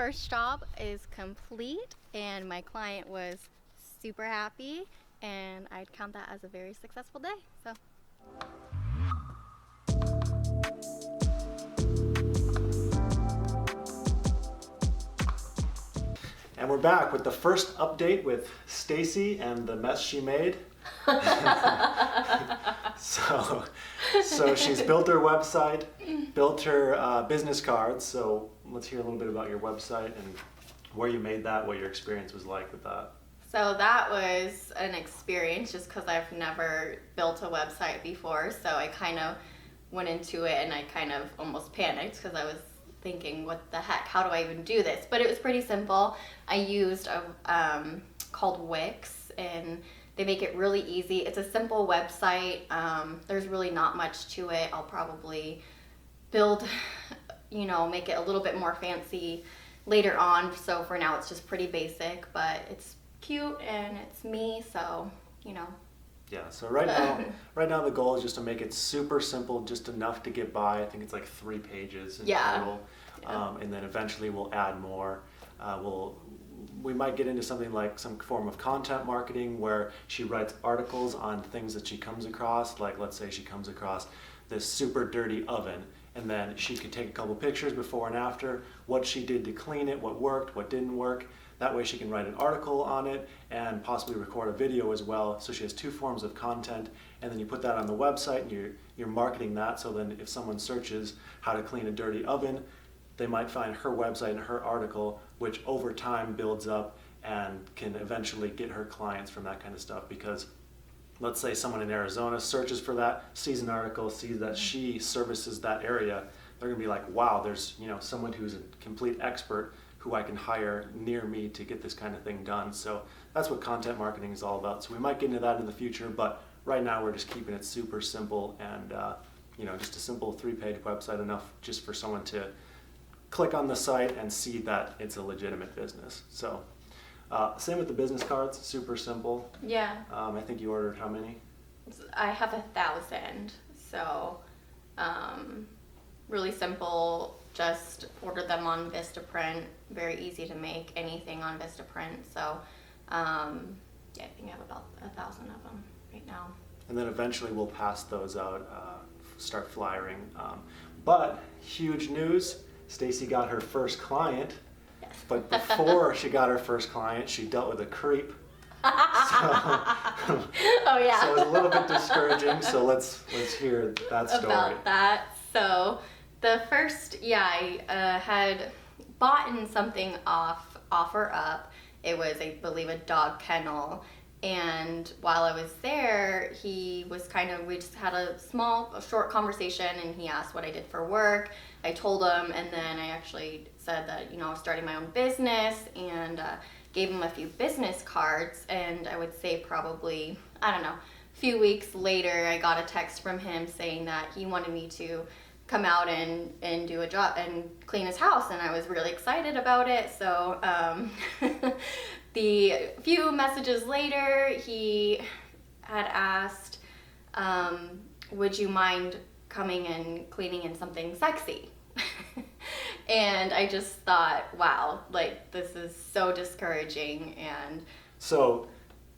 first job is complete and my client was super happy, and I'd count that as a very successful day. So. And we're back with the first update with Stacey and the mess she made. So she's built her website, built her business cards. So let's hear a little bit about your website and where you made that, what your experience was like with that. So that was an experience just because I've never built a website before. So I kind of went into it and I kind of almost panicked because I was thinking, what the heck, how do I even do this? But it was pretty simple. I used a called Wix, and they make it really easy. It's a simple website. There's really not much to it. I'll probably build, make it a little bit more fancy later on. So for now it's just pretty basic, but it's cute and it's me, so Yeah, so right now the goal is just to make it super simple, just enough to get by. I think it's like 3 pages in total. Yeah. And then eventually we'll add more. We might get into something like some form of content marketing where she writes articles on things that she comes across. Like, let's say she comes across this super dirty oven, and then she could take a couple pictures before and after, what she did to clean it, what worked, what didn't work. That way she can write an article on it and possibly record a video as well. So she has 2 forms of content, and then you put that on the website and you're marketing that. So then if someone searches how to clean a dirty oven, they might find her website and her article, which over time builds up and can eventually get her clients from that kind of stuff. Because let's say someone in Arizona searches for that, sees an article, sees that she services that area, they're gonna be like, wow, there's someone who's a complete expert who I can hire near me to get this kind of thing done. So that's what content marketing is all about. So we might get into that in the future, but right now we're just keeping it super simple and just a simple 3-page website, enough just for someone to click on the site and see that it's a legitimate business. So same with the business cards, super simple. Yeah. I think you ordered how many? I have 1,000, so really simple. Just order them on Vistaprint. Very easy to make anything on Vistaprint. So I think I have about 1,000 of them right now. And then eventually we'll pass those out, start flyering. But huge news, Stacey got her first client. Yes. But before she got her first client, she dealt with a creep. Oh yeah. So it was a little bit discouraging. So let's hear that story. About that. So the first, I had bought something off OfferUp. It was, I believe, a dog kennel. And while I was there, he was we just had a short conversation, and he asked what I did for work. I told him, and then I actually said that, I was starting my own business, and gave him a few business cards. And I would say probably, a few weeks later, I got a text from him saying that he wanted me to come out and do a job and clean his house, and I was really excited about it. So the few messages later, he had asked, would you mind coming and cleaning in something sexy? And I just thought, wow, this is so discouraging. And so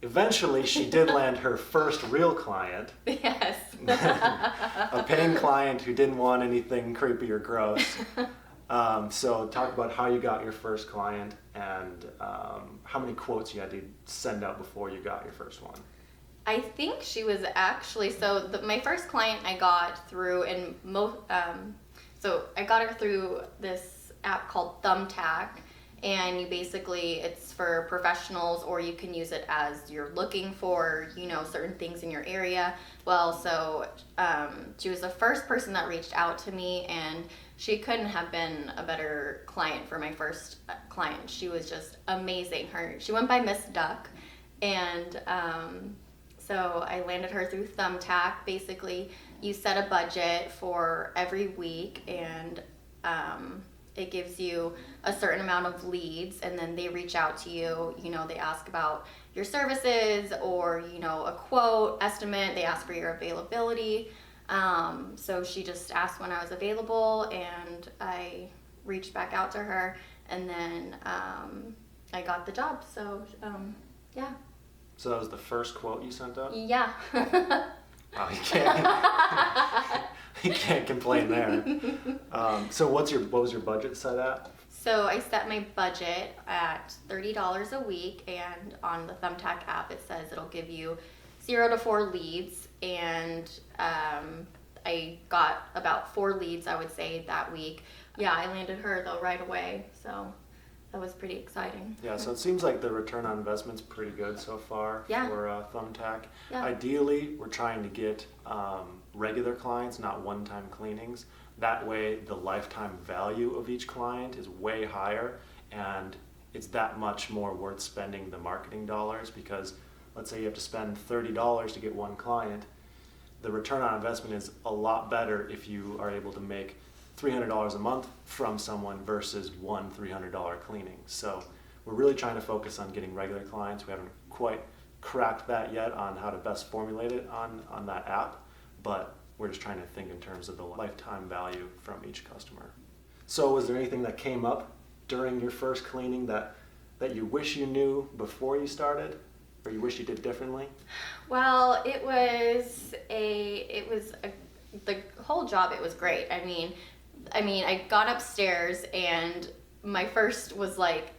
eventually she did land her first real client. Yes. A paying client who didn't want anything creepy or gross. So talk about how you got your first client and how many quotes you had to send out before you got your first one. I think she was actually, my first client I got through, so I got her through this app called Thumbtack. And it's for professionals, or you can use it as you're looking for, certain things in your area. Well, so she was the first person that reached out to me, and she couldn't have been a better client for my first client. She was just amazing. She went by Miss Duck, and so I landed her through Thumbtack. Basically, you set a budget for every week, and it gives you a certain amount of leads, and then they reach out to you. They ask about your services or, a quote, estimate. They ask for your availability. So she just asked when I was available, and I reached back out to her, and then I got the job. So yeah. So that was the first quote you sent out? Yeah. Wow, you can't complain there. So what was your budget set at? So I set my budget at $30 a week, and on the Thumbtack app it says it'll give you 0 to 4 leads, and I got about 4 leads, I would say, that week. Yeah, I landed her though right away, so that was pretty exciting. Yeah, so it seems like the return on investment's pretty good so far for Thumbtack. Yeah. Ideally, we're trying to get regular clients, not one-time cleanings. That way, the lifetime value of each client is way higher, and it's that much more worth spending the marketing dollars, because let's say you have to spend $30 to get one client. The return on investment is a lot better if you are able to make $300 a month from someone versus one $300 cleaning. So we're really trying to focus on getting regular clients. We haven't quite cracked that yet on how to best formulate it on that app, but we're just trying to think in terms of the lifetime value from each customer. So was there anything that came up during your first cleaning that you wish you knew before you started, or you wish you did differently? Well, the whole job, it was great. I mean, I got upstairs and my first was like,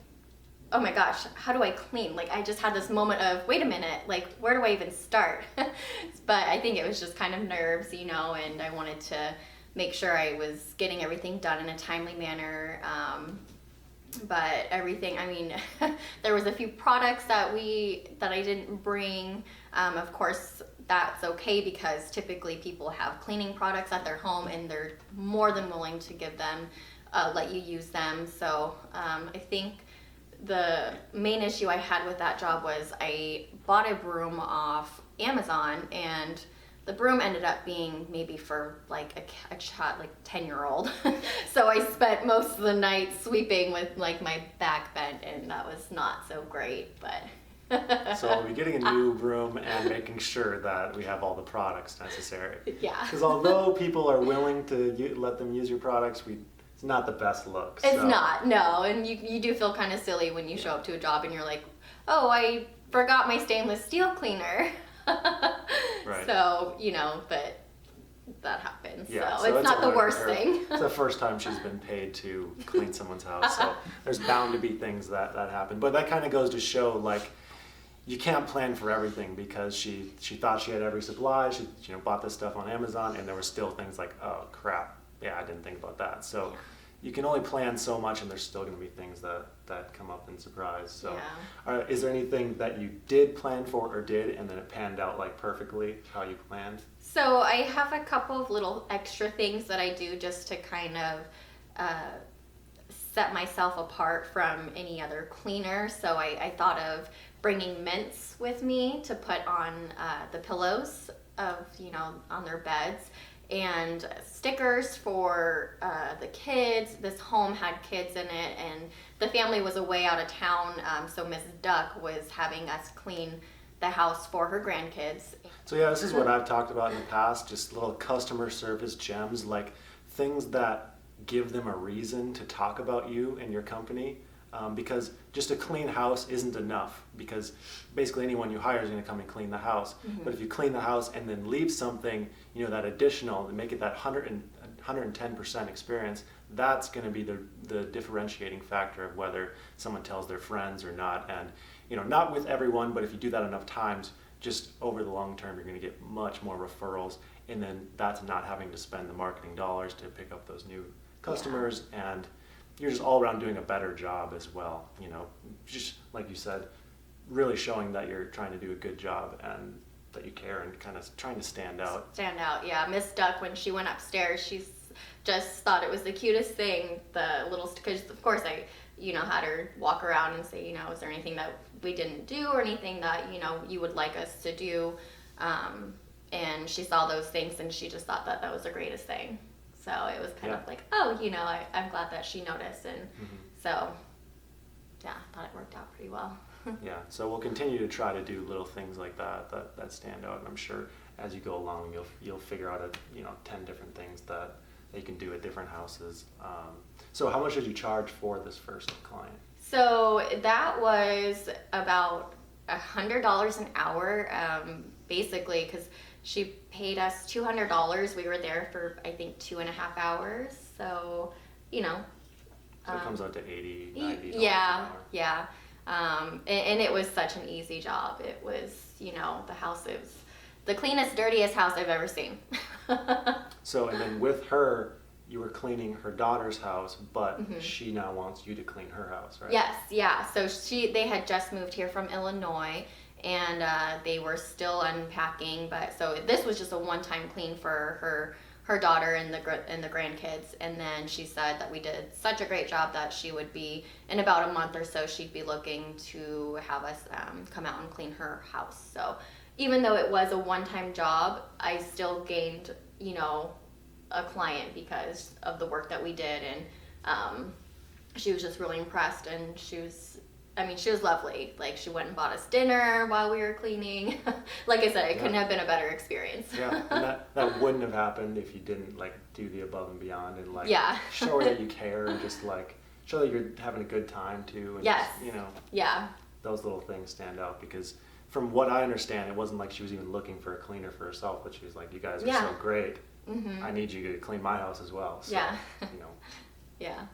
oh my gosh, how do I clean? Like, I just had this moment of, wait a minute, like, where do I even start? But I think it was just kind of nerves, and I wanted to make sure I was getting everything done in a timely manner. But everything, there was a few products that I didn't bring. Of course, that's okay, because typically people have cleaning products at their home and they're more than willing to give them, let you use them. So I think the main issue I had with that job was I bought a broom off Amazon, and the broom ended up being maybe for like a child, like 10-year-old. So I spent most of the night sweeping with like my back bent, and that was not so great, but. So I'll be getting a new broom and making sure that we have all the products necessary. Yeah. Because although people are willing to let them use your products, it's not the best look. It's not, no. And you do feel kind of silly when you show up to a job and you're like, oh, I forgot my stainless steel cleaner. Right. So, but that happens. Yeah, so it's not the worst thing. It's the first time she's been paid to clean someone's house, so there's bound to be things that happen. But that kind of goes to show, like, you can't plan for everything, because she thought she had every supply. She bought this stuff on Amazon, and there were still things like, oh crap, yeah, I didn't think about that. So you can only plan so much, and there's still going to be things that come up in surprise. So is there anything that you did plan for or did, and then it panned out like perfectly how you planned? So I have a couple of little extra things that I do just to kind of set myself apart from any other cleaner. So I thought of bringing mints with me to put on the pillows of, on their beds, and stickers for the kids. This home had kids in it, and the family was away out of town, so Miss Duck was having us clean the house for her grandkids. So yeah, this is what I've talked about in the past, just little customer service gems, like things that give them a reason to talk about you and your company. Because just a clean house isn't enough, because basically anyone you hire is going to come and clean the house. Mm-hmm. But if you clean the house and then leave something, that additional, and make it that 110% experience, that's going to be the differentiating factor of whether someone tells their friends or not. And not with everyone, but if you do that enough times, just over the long term, you're going to get much more referrals, and then that's not having to spend the marketing dollars to pick up those new customers, and you're just all around doing a better job as well. Just like you said, really showing that you're trying to do a good job and that you care, and kind of trying to stand out. Yeah. Miss Duck, when she went upstairs, she's just thought it was the cutest thing. The little, because of course I, had her walk around and say, is there anything that we didn't do, or anything that, you would like us to do? And she saw those things, and she just thought that was the greatest thing. So it was kind of like, oh, I'm glad that she noticed. And so, I thought it worked out pretty well. Yeah, so we'll continue to try to do little things like that stand out. And I'm sure as you go along, you'll figure out 10 different things that that you can do at different houses. So how much did you charge for this first client? So that was about $100 an hour, basically, because she paid us $200. We were there for, I think, 2.5 hours. So, you know. So it comes out to $80, $90 yeah, an hour. Yeah. And it was such an easy job. It was, you know, the house is the cleanest, dirtiest house I've ever seen. So, and then with her, you were cleaning her daughter's house, but she now wants you to clean her house, right? Yes, yeah. So they had just moved here from Illinois, and they were still unpacking. But so this was just a one-time clean for her daughter and the grandkids. And then she said that we did such a great job that she would be, in about a month or so, she'd be looking to have us come out and clean her house. So even though it was a one-time job, I still gained, you know, a client because of the work that we did. And she was just really impressed, and she was lovely. Like, she went and bought us dinner while we were cleaning. Like I said, it couldn't have been a better experience. Yeah, and that wouldn't have happened if you didn't like do the above and beyond and like show her that you care and just like show that you're having a good time too. And Yes. just, you know. Yeah. Those little things stand out because from what I understand, it wasn't like she was even looking for a cleaner for herself, but she was like, "You guys are so great. I need you to clean my house as well." So, you know. Yeah.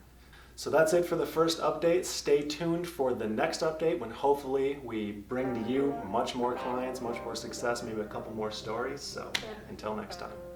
So that's it for the first update. Stay tuned for the next update when hopefully we bring to you much more clients, much more success, maybe a couple more stories. So until next time.